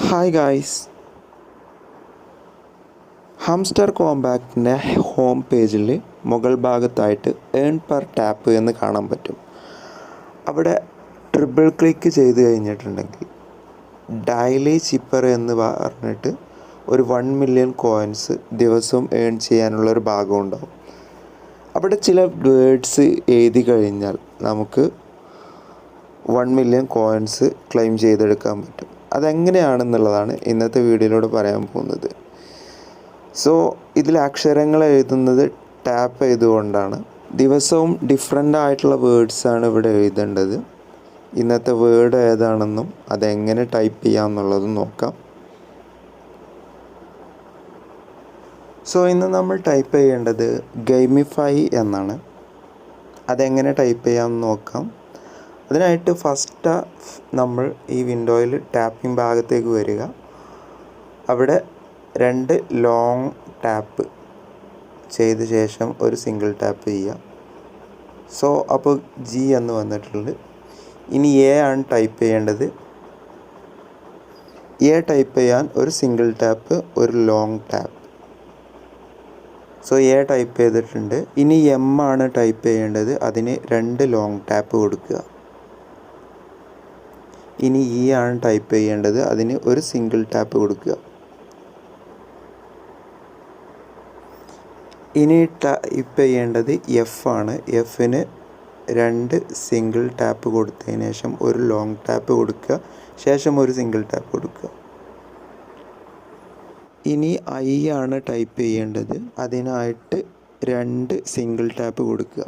Hi guys, ഹംസ്റ്റർ കോമ്പാക്റ്റിൻ്റെ home പേജിൽ മുകൾ ഭാഗത്തായിട്ട് ഏൺ പെർ ടാപ്പ് എന്ന് കാണാൻ പറ്റും. അവിടെ ട്രിപ്പിൾ ക്ലിക്ക് ചെയ്ത് കഴിഞ്ഞിട്ടുണ്ടെങ്കിൽ ഡെയിലി ചിപ്പർ എന്ന് പറഞ്ഞിട്ട് ഒരു 1 മില്യൺ കോയിൻസ് ദിവസവും ഏൺ ചെയ്യാനുള്ളൊരു ഭാഗം ഉണ്ടാവും. അവിടെ ചില വേർഡ്സ് എഴുതി കഴിഞ്ഞാൽ നമുക്ക് 1 മില്യൺ കോയിൻസ് ക്ലെയിം ചെയ്തെടുക്കാൻ പറ്റും. അതെങ്ങനെയാണെന്നുള്ളതാണ് ഇന്നത്തെ വീഡിയോയിലൂടെ പറയാൻ പോകുന്നത്. ഇതിൽ അക്ഷരങ്ങൾ എഴുതുന്നത് ടാപ്പ് ചെയ്തുകൊണ്ടാണ്. ദിവസവും ഡിഫറെൻ്റ് ആയിട്ടുള്ള വേർഡ്സാണ് ഇവിടെ എഴുതേണ്ടത്. ഇന്നത്തെ വേർഡ് ഏതാണെന്നും അതെങ്ങനെ ടൈപ്പ് ചെയ്യാമെന്നുള്ളതും നോക്കാം. ഇന്ന് നമ്മൾ ടൈപ്പ് ചെയ്യേണ്ടത് ഗെയിമിഫൈ എന്നാണ്. അതെങ്ങനെ ടൈപ്പ് ചെയ്യാമെന്ന് നോക്കാം. അതിനായിട്ട് ഫസ്റ്റ് നമ്മൾ ഈ വിൻഡോയിൽ ടാപ്പിംഗ് ഭാഗത്തേക്ക് വരിക. അവിടെ 2 ലോങ് ടാപ്പ് ചെയ്ത ശേഷം ഒരു സിംഗിൾ ടാപ്പ് ചെയ്യുക. അപ്പോൾ ജി എന്ന് വന്നിട്ടുണ്ട്. ഇനി എ ആണ് ടൈപ്പ് ചെയ്യേണ്ടത്. എ ടൈപ്പ് ചെയ്യാൻ ഒരു സിംഗിൾ ടാപ്പ്, ഒരു ലോങ് ടാപ്പ്. എ ടൈപ്പ് ചെയ്തിട്ടുണ്ട്. ഇനി എം ആണ് ടൈപ്പ് ചെയ്യേണ്ടത്. അതിന് 2 ലോങ് ടാപ്പ് കൊടുക്കുക. ഇനി ഇ ആണ് ടൈപ്പ് ചെയ്യേണ്ടത്. അതിന് ഒരു സിംഗിൾ ടാപ്പ് കൊടുക്കുക. ഇനി ടൈപ്പ് ചെയ്യേണ്ടത് എഫ് ആണ്. എഫിന് 2 സിംഗിൾ ടാപ്പ് കൊടുത്തതിന് ശേഷം ഒരു ലോങ് ടാപ്പ് കൊടുക്കുക. ശേഷം ഒരു സിംഗിൾ ടാപ്പ് കൊടുക്കുക. ഇനി ഐ ആണ് ടൈപ്പ് ചെയ്യേണ്ടത്. അതിനായിട്ട് 2 സിംഗിൾ ടാപ്പ് കൊടുക്കുക.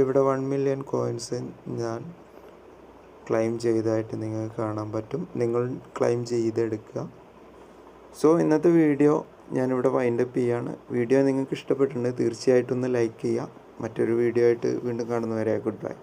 ഇവിടെ 1 മില്യൺ കോയിൻസ് ഞാൻ ക്ലെയിം ചെയ്തതായിട്ട് നിങ്ങൾക്ക് കാണാൻ പറ്റും. നിങ്ങൾ ക്ലെയിം ചെയ്തെടുക്കുക. ഇന്നത്തെ വീഡിയോ ഞാനിവിടെ വൈൻഡപ്പ് ചെയ്യാണ്. വീഡിയോ നിങ്ങൾക്ക് ഇഷ്ടപ്പെട്ടിട്ടുണ്ടെങ്കിൽ തീർച്ചയായിട്ടും ഒന്ന് ലൈക്ക് ചെയ്യുക. മറ്റൊരു വീഡിയോ ആയിട്ട് വീണ്ടും കാണുന്നവരെ ഗുഡ് ബൈ.